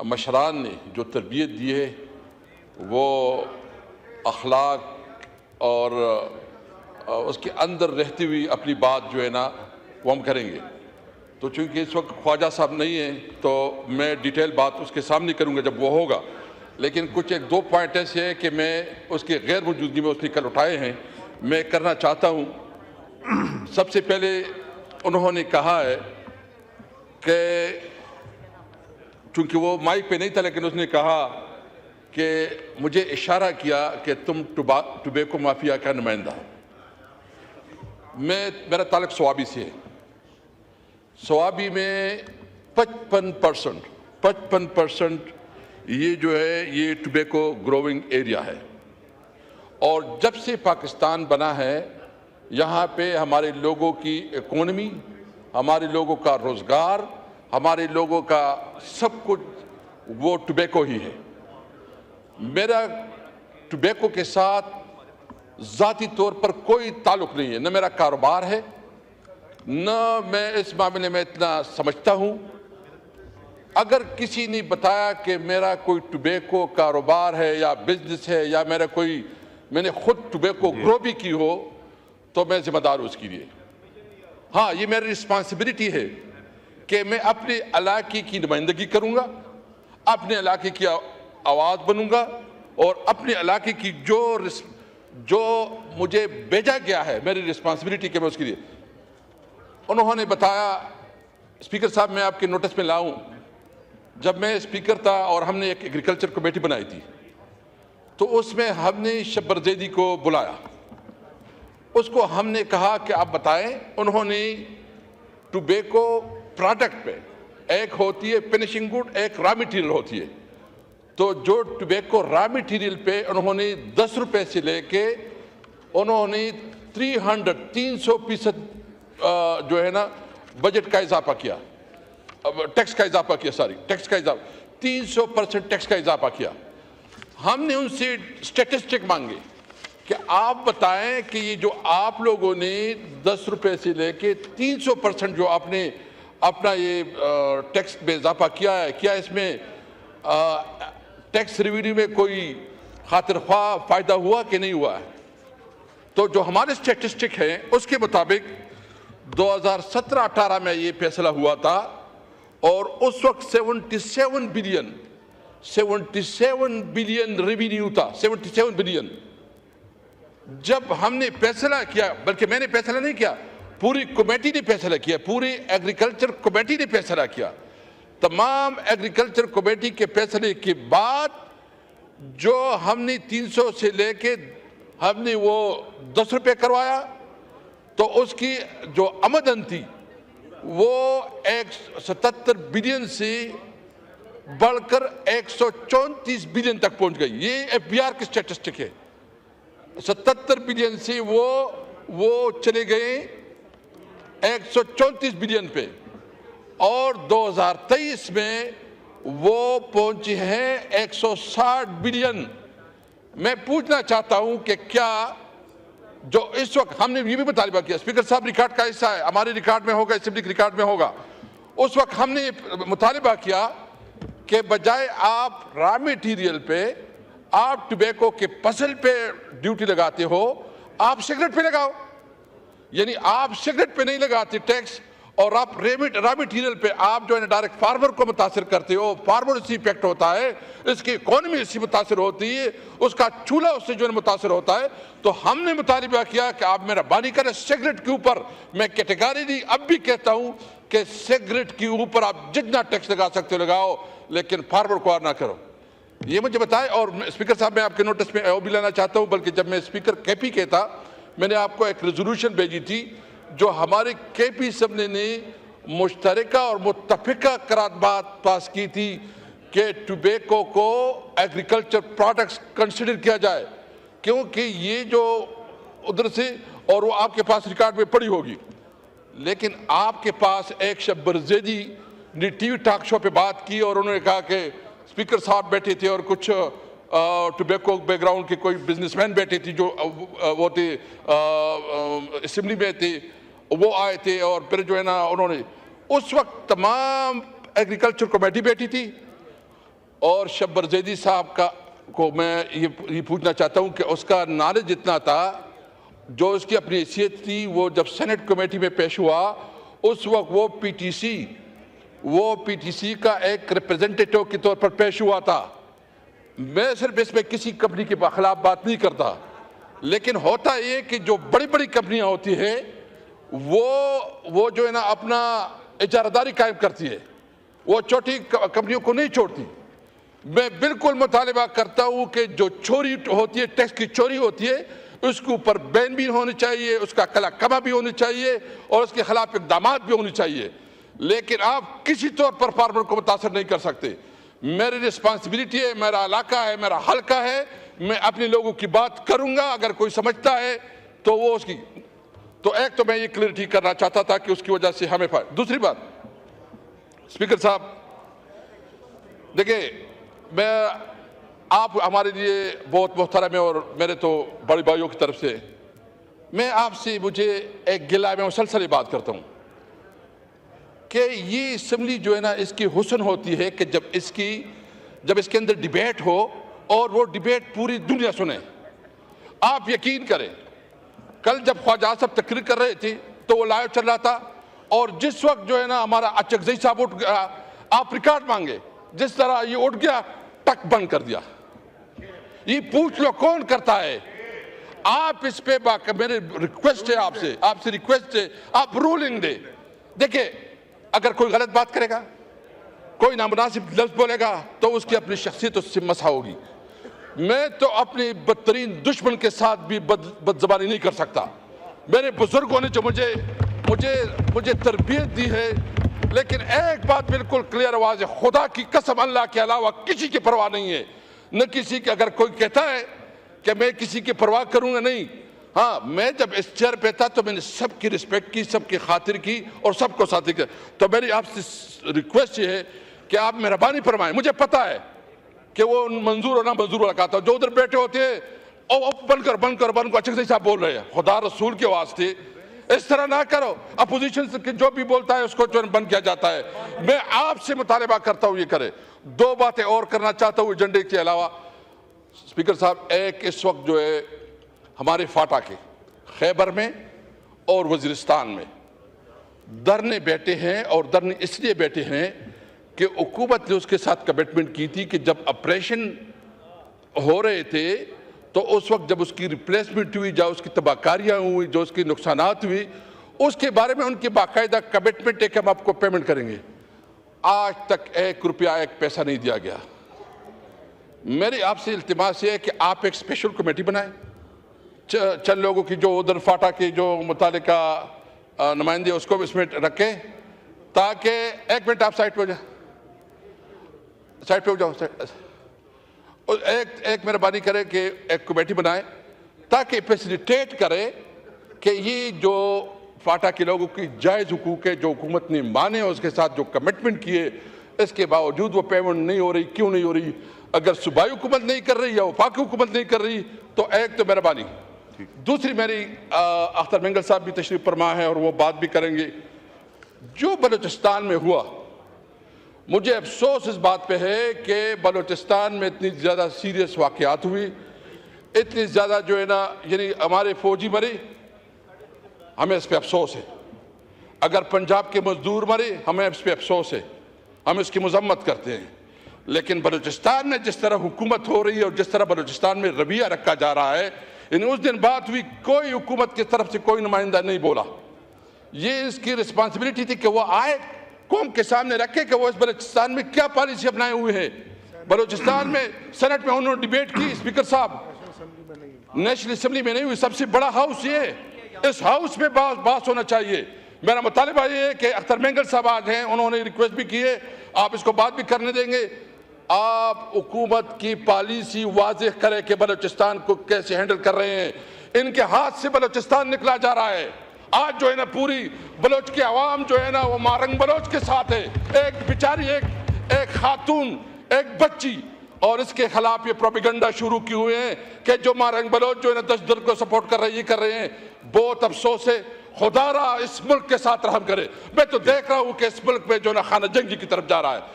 مشران نے جو تربیت دی ہے وہ اخلاق اور اس کے اندر رہتی ہوئی اپنی بات جو ہے نا وہ ہم کریں گے. تو چونکہ اس وقت خواجہ صاحب نہیں ہیں تو میں ڈیٹیل بات اس کے سامنے کروں گا جب وہ ہوگا، لیکن کچھ ایک دو پوائنٹ ایسے ہیں کہ میں اس کے غیر موجودگی میں اس نے کل اٹھائے ہیں، میں کرنا چاہتا ہوں. سب سے پہلے انہوں نے کہا ہے کہ چونکہ وہ مائک پہ نہیں تھا لیکن اس نے کہا کہ مجھے اشارہ کیا کہ تم ٹوبیکو مافیا کا نمائندہ ہو. میرا تعلق سوابی سے ہے. سوابی میں 55% یہ جو ہے یہ ٹوبیکو گروونگ ایریا ہے، اور جب سے پاکستان بنا ہے یہاں پہ ہمارے لوگوں کی اکانومی، ہمارے لوگوں کا روزگار، ہمارے لوگوں کا سب کچھ وہ ٹوبیکو ہی ہے. میرا ٹوبیکو کے ساتھ ذاتی طور پر کوئی تعلق نہیں ہے، نہ میرا کاروبار ہے، نہ میں اس معاملے میں اتنا سمجھتا ہوں. اگر کسی نے بتایا کہ میرا کوئی ٹوبیکو کاروبار ہے یا بزنس ہے یا میں نے خود ٹوبیکو گرو بھی کی ہو تو میں ذمہ دار ہوں اس کے لیے. ہاں، یہ میری رسپانسبلٹی ہے کہ میں اپنے علاقے کی نمائندگی کروں گا، اپنے علاقے کی آواز بنوں گا، اور اپنے علاقے کی جو مجھے بھیجا گیا ہے میری رسپانسبلٹی کہ میں اس کے لیے. انہوں نے بتایا، اسپیکر صاحب میں آپ کے نوٹس میں لاؤں، جب میں اسپیکر تھا اور ہم نے ایک ایگریکلچر کمیٹی بنائی تھی تو اس میں ہم نے شبر زیدی کو بلایا. اس کو ہم نے کہا کہ آپ بتائیں. انہوں نے ٹوبیکو پروڈکٹ پہ ایک ہوتی ہے فنشنگ گڈ، ایک را میٹیریل ہوتی ہے. تو جو ٹوبیکو را میٹیریل پہ انہوں نے 10 روپے سے لے کے انہوں نے 300% جو ہے نا بجٹ کا اضافہ کیا، ٹیکس کا اضافہ کیا، 300% ٹیکس کا اضافہ کیا. ہم نے ان سے سٹیٹسٹک مانگے کہ آپ بتائیں کہ یہ جو آپ لوگوں نے 10 روپے سے لے کے 300% جو آپ نے اپنا یہ ٹیکس میں اضافہ کیا ہے، کیا اس میں ٹیکس ریوینیو میں کوئی خاطر خواہ فائدہ ہوا کہ نہیں ہوا ہے؟ تو جو ہمارے سٹیٹسٹک ہیں اس کے مطابق 2017-18 میں یہ فیصلہ ہوا تھا، اور اس وقت 77 بلین ریوینیو تھا. 77 بلین. جب ہم نے فیصلہ کیا، بلکہ میں نے فیصلہ نہیں کیا، پوری کمیٹی نے فیصلہ کیا، پوری ایگریکلچر کمیٹی نے فیصلہ کیا. تمام ایگریکلچر کمیٹی کے فیصلے کے بعد جو ہم نے 300 سے لے کے ہم نے وہ 10 روپے کروایا، تو اس کی جو آمدن تھی وہ 77 بلین سے بڑھ کر 134 بلین تک پہنچ گئی. یہ ایف بی آر کی سٹیٹسٹک ہے. 77 بلین سے وہ چلے گئے 134 بلین پہ، اور 2023 میں وہ پہنچے ہیں 160 بلین. میں پوچھنا چاہتا ہوں کہ کیا جو اس وقت ہم نے یہ بھی مطالبہ کیا، اسپیکر صاحب ریکارڈ کا حصہ ہے، ہمارے ریکارڈ میں ہوگا، اسمبلی کے ریکارڈ میں ہوگا. اس وقت ہم نے مطالبہ کیا کہ بجائے آپ را میٹیریل پہ، آپ ٹوبیکو کے فصل پہ ڈیوٹی لگاتے ہو، آپ سگریٹ پہ لگاؤ. یعنی آپ سگریٹ پہ نہیں لگاتے ٹیکس، اور آپ را میٹیریل پہ آپ جو ہے ڈائریکٹ فارمر کو متاثر کرتے ہو. فارمر اس سے افیکٹ ہوتا ہے، اس کی اکانومی اس سے متاثر ہوتی ہے، اس کا چولہا اس سے جو ہے متاثر ہوتا ہے. تو ہم نے مطالبہ کیا کہ آپ میرا بانی کریں سگریٹ کے اوپر. میں کیٹیگری اب بھی کہتا ہوں کہ سگریٹ کے اوپر آپ جتنا ٹیکس لگا سکتے ہو لگاؤ، لیکن فارمر کو اور نہ کرو. یہ مجھے بتائیں. اور اسپیکر صاحب میں آپ کے نوٹس میں وہ بھی لانا چاہتا ہوں، بلکہ جب میں اسپیکر کے پی کے تھا میں نے آپ کو ایک ریزولوشن بھیجی تھی جو ہمارے کے پی اسمبلی نے مشترکہ اور متفقہ قرارداد پاس کی تھی کہ ٹوبیکو کو ایگریکلچر پروڈکٹس کنسیڈر کیا جائے، کیونکہ یہ جو ادھر سے، اور وہ آپ کے پاس ریکارڈ میں پڑی ہوگی. لیکن آپ کے پاس ایک شبر زیدی نے ٹی وی ٹاک شو پہ بات کی، اور انہوں نے کہا کہ اسپیکر صاحب بیٹھے تھے اور کچھ ٹوبیکو بیک گراؤنڈ کے کوئی بزنس مین بیٹھے تھے جو وہ تھے اسمبلی میں تھے، وہ آئے تھے. اور پھر جو ہے نا انہوں نے اس وقت تمام ایگریکلچر کمیٹی بیٹھی تھی، اور شبر زیدی صاحب کو میں یہ پوچھنا چاہتا ہوں کہ اس کا نالج اتنا تھا، جو اس کی اپنی حیثیت تھی، وہ جب سینٹ کمیٹی میں پیش ہوا اس وقت وہ پی ٹی سی کا ایک ریپریزنٹیٹو کے طور پر پیش ہوا تھا۔ میں صرف اس میں کسی کمپنی کے خلاف بات نہیں کرتا، لیکن ہوتا یہ کہ جو بڑی بڑی کمپنیاں ہوتی ہیں وہ جو ہے نا اپنا اجارہ داری قائم کرتی ہے، وہ چھوٹی کمپنیوں کو نہیں چھوڑتی۔ میں بالکل مطالبہ کرتا ہوں کہ جو چوری ہوتی ہے، ٹیکس کی چوری ہوتی ہے، اس کے اوپر بین بھی ہونی چاہیے، اس کا کلا کما بھی ہونی چاہیے، اور اس کے خلاف اقدامات بھی ہونی چاہیے، لیکن آپ کسی طور پر فارمر کو متاثر نہیں کر سکتے۔ میری رسپانسبلٹی ہے، میرا علاقہ ہے، میرا حلقہ ہے، میں اپنے لوگوں کی بات کروں گا، اگر کوئی سمجھتا ہے تو وہ اس کی تو ایک تو میں یہ کلیئرٹی کرنا چاہتا تھا کہ اس کی وجہ سے ہمیں فائدہ۔ دوسری بات، اسپیکر صاحب دیکھیں، آپ ہمارے لیے بہت محترم ہیں اور میرے تو بڑے بھائیوں کی طرف سے میں آپ سے مجھے ایک گلہ میں مسلسل بات کرتا ہوں کہ یہ اسمبلی جو ہے نا اس کی حسن ہوتی ہے کہ جب اس کے اندر ڈیبیٹ ہو اور وہ ڈیبیٹ پوری دنیا سنے۔ آپ یقین کریں، کل جب خواجہ صاحب تقریر کر رہے تھے تو وہ لائیو چل رہا تھا، اور جس وقت جو ہے نا ہمارا اچکزئی صاحب اٹھ گیا، آپ ریکارڈ مانگے، جس طرح یہ اٹھ گیا ٹک بند کر دیا۔ یہ پوچھ لو کون کرتا ہے؟ آپ اس پہ میرے ریکویسٹ ہے آپ سے ریکویسٹ ہے، آپ رولنگ دے۔ دیکھیں، اگر کوئی غلط بات کرے گا، کوئی نامناسب لفظ بولے گا تو اس کی اپنی شخصیت اس سے مسح ہوگی۔ میں تو اپنی بدترین دشمن کے ساتھ بھی بد زبانی نہیں کر سکتا۔ میرے بزرگوں نے جو مجھے تربیت دی ہے، لیکن ایک بات بالکل کلیئر آواز ہے، خدا کی قسم اللہ کے علاوہ کسی کی پرواہ نہیں ہے، نہ کسی کی۔ اگر کوئی کہتا ہے کہ میں کسی کی پرواہ کروں گا، نہیں۔ ہاں، میں جب اس چیئر پہ تھا تو میں نے سب کی رسپیکٹ کی، سب کی خاطر کی اور سب کو ساتھی کیا۔ تو میری آپ سے ریکویسٹ یہ ہے کہ آپ مہربانی فرمائیں۔ مجھے پتا ہے کہ وہ منظور اور نہ منظور لگاتا، جو ادھر بیٹھے ہوتے ہیں بن کر اچھے صاحب بول رہے ہیں، خدا رسول کے واسطے اس طرح نہ کرو۔ اپوزیشن سے جو بھی بولتا ہے اس کو جو بند کیا جاتا ہے۔ میں آپ سے مطالبہ کرتا ہوں یہ کرے۔ دو باتیں اور کرنا چاہتا ہوں ایجنڈے کے علاوہ، اسپیکر صاحب۔ ایک اس وقت جو ہے ہمارے فاٹا کے خیبر میں اور وزیرستان میں دھرنے بیٹھے ہیں، اور دھرنے اس لیے بیٹھے ہیں کہ حکومت نے اس کے ساتھ کمٹمنٹ کی تھی کہ جب آپریشن ہو رہے تھے تو اس وقت جب اس کی ریپلیسمنٹ ہوئی، جو اس کی تباہ کاریاں ہوئی، جو اس کی نقصانات ہوئی، اس کے بارے میں ان کی باقاعدہ کمٹمنٹ ہے کہ ہم آپ کو پیمنٹ کریں گے۔ آج تک 1 روپیہ 1 پیسہ نہیں دیا گیا۔ میری آپ سے التماس یہ ہے کہ آپ ایک اسپیشل کمیٹی بنائیں، چند لوگوں کی جو ادھر فاٹا کے جو متعلقہ نمائندے اس کو بھی اس میں رکھیں، تاکہ 1 منٹ آپ سائٹ پہ ہو جائیں، سائٹ پہ ہو جاؤ۔ ایک مہربانی کرے کہ ایک کمیٹی بنائے تاکہ فیسیلیٹیٹ کرے کہ یہ جو فاٹا کے لوگوں کی جائز حقوق ہے، جو حکومت نے مانے اس کے ساتھ جو کمٹمنٹ کیے، اس کے باوجود وہ پیمنٹ نہیں ہو رہی۔ کیوں نہیں ہو رہی؟ اگر صوبائی حکومت نہیں کر رہی یا وفاقی حکومت نہیں کر رہی تو ایک تو مہربانی۔ دوسری، میری اختر مینگل صاحب بھی تشریف فرما ہے اور وہ بات بھی کریں گے۔ جو بلوچستان میں ہوا، مجھے افسوس اس بات پہ ہے کہ بلوچستان میں اتنی زیادہ سیریس واقعات ہوئی، اتنی زیادہ جو ہے نا یعنی ہمارے فوجی مرے، ہمیں اس پہ افسوس ہے۔ اگر پنجاب کے مزدور مرے، ہمیں اس پہ افسوس ہے، ہم اس کی مذمت کرتے ہیں۔ لیکن بلوچستان میں جس طرح حکومت ہو رہی ہے اور جس طرح بلوچستان میں رویہ رکھا جا رہا ہے، یعنی اس دن بات ہوئی، کوئی حکومت کی طرف سے کوئی نمائندہ نہیں بولا۔ یہ اس کی رسپانسبلٹی تھی کہ وہ آئے، قوم کے سامنے رکھے کہ وہ اس بلوچستان میں کیا پالیسی اپنائے ہوئے ہیں۔ بلوچستان میں سینٹ میں انہوں نے ڈیبیٹ کی، اسپیکر صاحب، نیشنل اسمبلی میں نہیں ہوئی، سب سے بڑا ہاؤس یہ ہے، اس ہاؤس میں بات ہونا چاہیے۔ میرا مطالبہ یہ ہے کہ اختر مینگل صاحب آج ہیں، انہوں نے ریکویسٹ بھی کی ہے، آپ اس کو بات بھی کرنے دیں گے۔ آپ حکومت کی پالیسی واضح کرے کہ بلوچستان کو کیسے ہینڈل کر رہے ہیں۔ ان کے ہاتھ سے بلوچستان نکلا جا رہا ہے۔ آج جو ہے نا پوری بلوچ کی عوام جو ہے نا وہ مارنگ بلوچ کے ساتھ ہے۔ ایک بیچاری ایک خاتون، ایک بچی، اور اس کے خلاف یہ پروپیگنڈا شروع کی ہوئے ہیں کہ جو مارنگ بلوچ جو ہے نا دہشت کو سپورٹ کر رہے ہیں، یہ کر رہے ہیں۔ بہت افسوس ہے، خدا را اس ملک کے ساتھ رحم کرے۔ میں تو دیکھ رہا ہوں کہ اس ملک میں جو ہے نا خانہ جنگی کی طرف جا رہا ہے۔